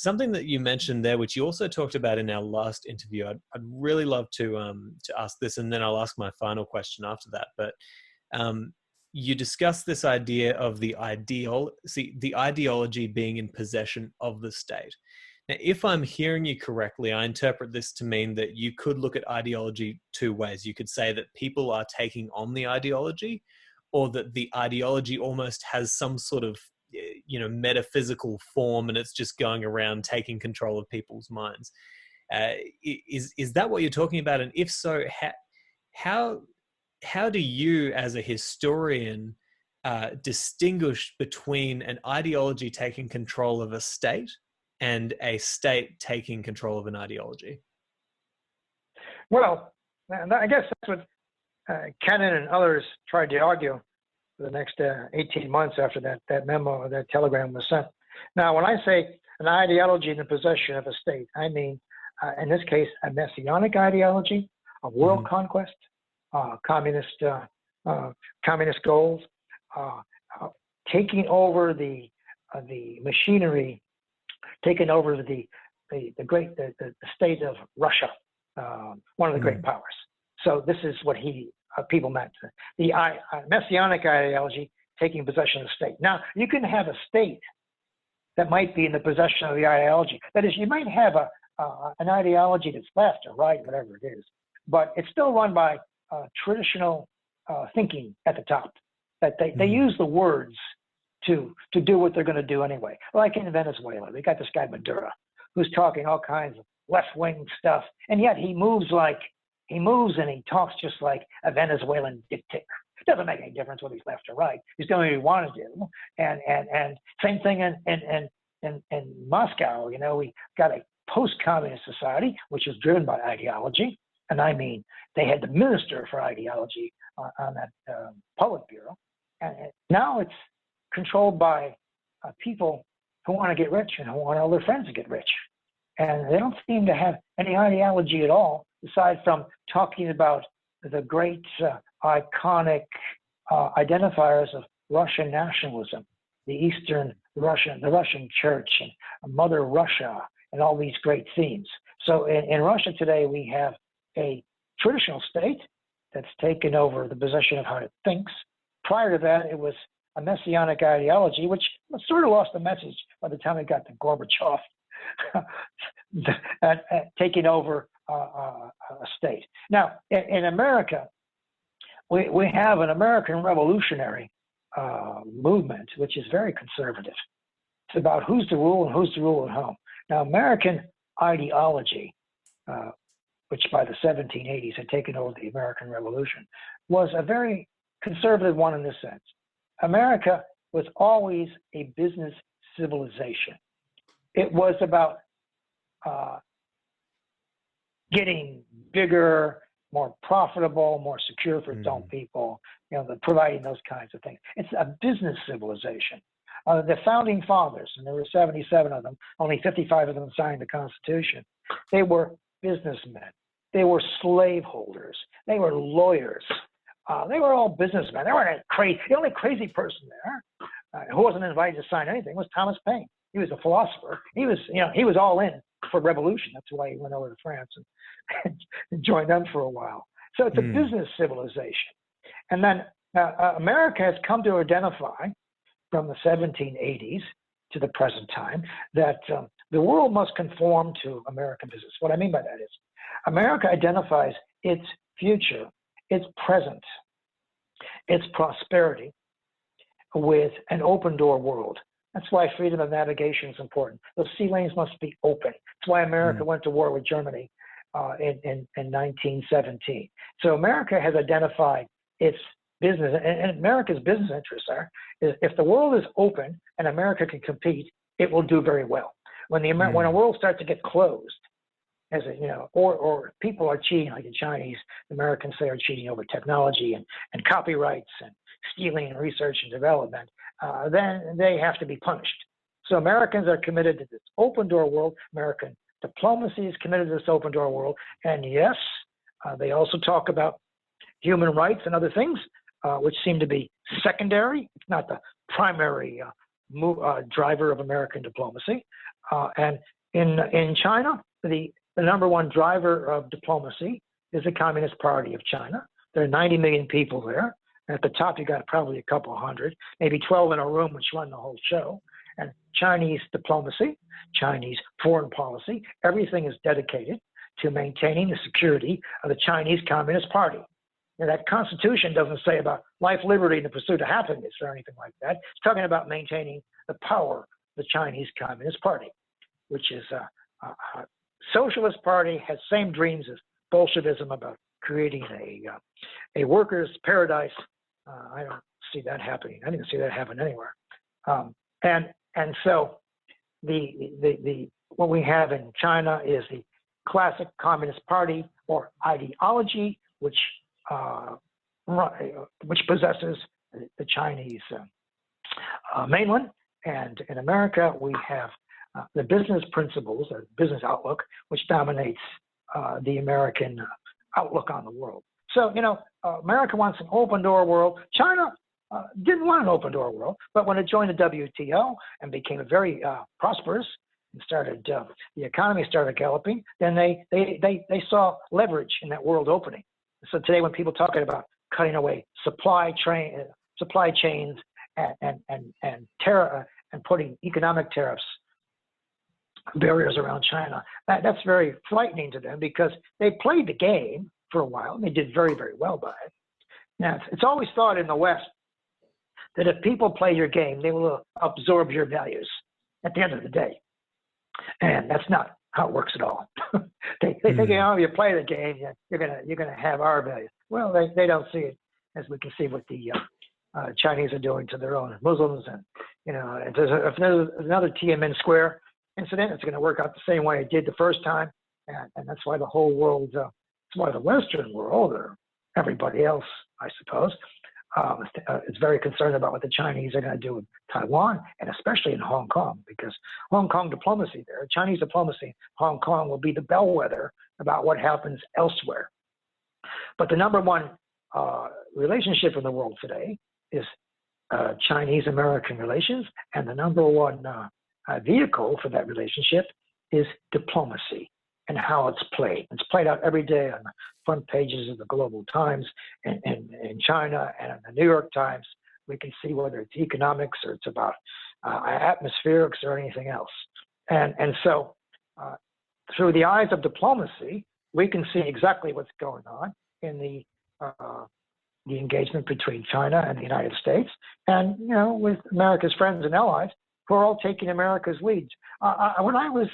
something that you mentioned there, which you also talked about in our last interview, I'd really love to ask this, and then I'll ask my final question after that. But you discussed this idea of the ideology being in possession of the state. Now, if I'm hearing you correctly, I interpret this to mean that you could look at ideology two ways. You could say that people are taking on the ideology, or that the ideology almost has some sort of, metaphysical form, and it's just going around taking control of people's minds. Is that what you're talking about? And if so, how do you, as a historian, distinguish between an ideology taking control of a state and a state taking control of an ideology? Well, I guess that's what Kennan and others tried to argue for the next 18 months after that memo or that telegram was sent. Now, when I say an ideology in the possession of a state, I mean, in this case, a messianic ideology, a world conquest, communist goals, taking over the machinery, taking over the state of Russia, one of the great powers. So this is what people meant. The messianic ideology taking possession of the state. Now, you can have a state that might be in the possession of the ideology. That is, you might have an ideology that's left or right, whatever it is, but it's still run by traditional thinking at the top. That they use the words to do what they're going to do anyway. Like in Venezuela, they got this guy Maduro, who's talking all kinds of left-wing stuff, and yet he moves and he talks just like a Venezuelan dictator. It doesn't make any difference whether he's left or right. He's doing what he wants to do. And same thing in Moscow. We got a post-communist society, which is driven by ideology. And I mean, they had the minister for ideology on that Politburo. And now it's controlled by people who want to get rich and who want all their friends to get rich. And they don't seem to have any ideology at all, aside from talking about the great iconic identifiers of Russian nationalism, the Russian church, and Mother Russia, and all these great themes. So in Russia today, we have a traditional state that's taken over the possession of how it thinks. Prior to that, it was a messianic ideology, which sort of lost the message by the time it got to Gorbachev, taking over a state. Now, in America, we have an American revolutionary movement, which is very conservative. It's about who's to rule and who's to rule at home. Now, American ideology, which by the 1780s had taken over the American Revolution, was a very conservative one in this sense. America was always a business civilization. It was about getting bigger, more profitable, more secure for its own people, providing those kinds of things. It's a business civilization. The founding fathers, and there were 77 of them, only 55 of them signed the Constitution. They were businessmen. They were slaveholders. They were lawyers. They were all businessmen. They weren't crazy. The only crazy person there who wasn't invited to sign anything was Thomas Paine. He was a philosopher. He was all in for revolution. That's why he went over to France and joined them for a while. So it's a business civilization. And then America has come to identify from the 1780s to the present time that the world must conform to American business. What I mean by that is America identifies its future, its present, its prosperity with an open door world. That's why freedom of navigation is important. Those sea lanes must be open. That's why America went to war with Germany in 1917. So America has identified its business, and America's business interests are, if the world is open and America can compete, it will do very well. When when a world starts to get closed, or people are cheating, like the Chinese, the Americans say are cheating over technology and copyrights and stealing research and development, then they have to be punished. So Americans are committed to this open door world. American diplomacy is committed to this open door world. And yes, they also talk about human rights and other things, which seem to be secondary. It's not the primary driver of American diplomacy. And in China, the number one driver of diplomacy is the Communist Party of China. There are 90 million people there. And at the top, you got probably a couple hundred, maybe 12 in a room, which run the whole show. And Chinese diplomacy, Chinese foreign policy, everything is dedicated to maintaining the security of the Chinese Communist Party. Now, that constitution doesn't say about life, liberty, and the pursuit of happiness or anything like that. It's talking about maintaining the power of the Chinese Communist Party, which is a socialist party, has same dreams as Bolshevism about creating a workers' paradise. I don't see that happening. I didn't see that happen anywhere. And so what we have in China is the classic Communist Party or ideology, which possesses the Chinese mainland. And in America, we have the business principles, or business outlook, which dominates the American outlook on the world. So, America wants an open door world. China didn't want an open door world, but when it joined the WTO and became very prosperous and started, the economy started galloping, then they saw leverage in that world opening. So today, when people talking about cutting away supply chains and terror and putting economic tariffs, barriers around China, that's very frightening to them because they played the game for a while and they did very, very well by it. Now, it's always thought in the West that if people play your game, they will absorb your values at the end of the day. And that's not how it works at all. They think, you play the game, you're gonna have our values. Well, they don't see it, as we can see what the Chinese are doing to their own Muslims. And if there's another Tiananmen Square incident, it's going to work out the same way it did the first time. And that's why the whole world, that's why the Western world, or everybody else, I suppose, is very concerned about what the Chinese are going to do in Taiwan, and especially in Hong Kong, because Hong Kong diplomacy there, Chinese diplomacy in Hong Kong will be the bellwether about what happens elsewhere. But the number one relationship in the world today is Chinese-American relations, and the number one vehicle for that relationship is diplomacy and how it's played. It's played out every day on the front pages of the Global Times and in China and in the New York Times. We can see whether it's economics or it's about atmospherics or anything else. And so through the eyes of diplomacy, we can see exactly what's going on in the engagement between China and the United States, and with America's friends and allies who are all taking America's leads. When I was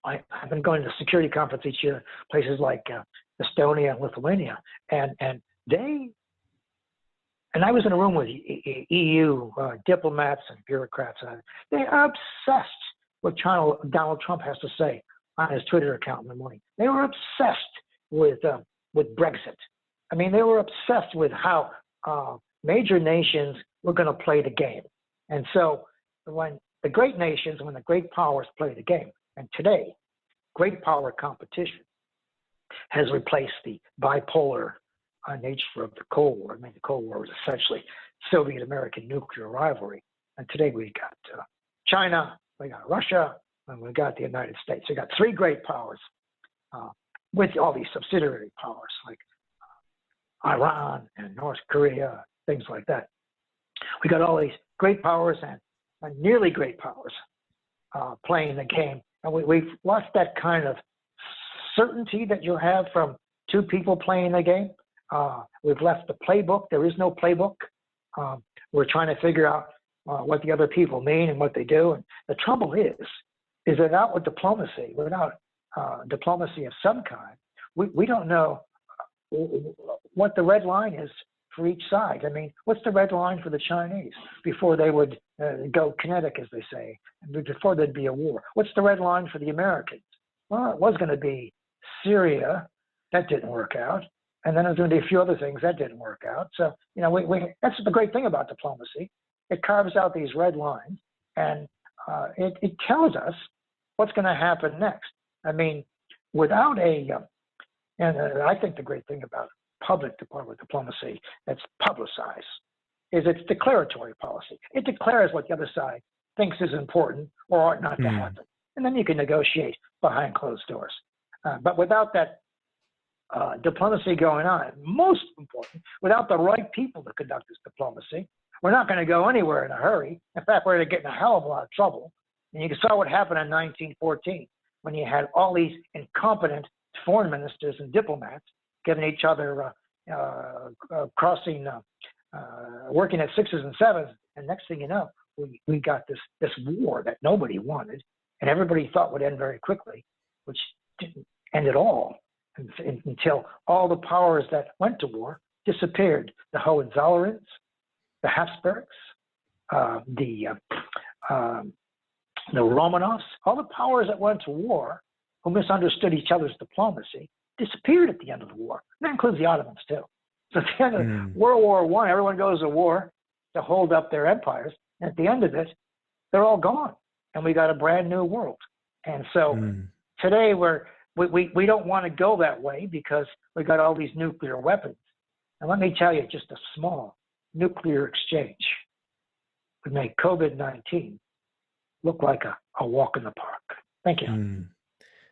I've been going to security conference each year, places like Estonia and Lithuania, and I was in a room with EU diplomats and bureaucrats, and they are obsessed with what Donald Trump has to say on his Twitter account in the morning. They were obsessed with Brexit. I mean, they were obsessed with how major nations were going to play the game. And so when the great nations, when the great powers play the game, and today, great power competition has replaced the bipolar nature of the Cold War. I mean, the Cold War was essentially Soviet-American nuclear rivalry. And today we got China, we got Russia, and we got the United States. We got three great powers with all these subsidiary powers like Iran and North Korea, things like that. We got all these great powers and nearly great powers playing the game. And we've lost that kind of certainty that you have from two people playing the game. We've left the playbook. There is no playbook. We're trying to figure out what the other people mean and what they do. And the trouble is that without diplomacy, without diplomacy of some kind, we don't know what the red line is for each side. I mean, what's the red line for the Chinese before they would go kinetic, as they say, before there'd be a war? What's the red line for the Americans? Well, it was going to be Syria. That didn't work out. And then there's going to be a few other things that didn't work out. So, that's the great thing about diplomacy. It carves out these red lines, and it tells us what's going to happen next. I mean, without and I think the great thing about public diplomacy that's publicized is it's declaratory policy. It declares what the other side thinks is important or ought not to happen. And then you can negotiate behind closed doors. But without that diplomacy going on, most important, without the right people to conduct this diplomacy, we're not going to go anywhere in a hurry. In fact, we're going to get in a hell of a lot of trouble. And you saw what happened in 1914 when you had all these incompetent foreign ministers and diplomats giving each other working at sixes and sevens. And next thing you know, we got this war that nobody wanted and everybody thought would end very quickly, which didn't end at all until all the powers that went to war disappeared. The Hohenzollerns, the Habsburgs, the Romanovs, all the powers that went to war who misunderstood each other's diplomacy disappeared at the end of the war. And that includes the Ottomans too. So at the end of World War I, everyone goes to war to hold up their empires. And at the end of it, they're all gone. And we got a brand new world. And so today we don't want to go that way because we got all these nuclear weapons. And let me tell you, just a small nuclear exchange would make COVID-19 look like a walk in the park. Thank you.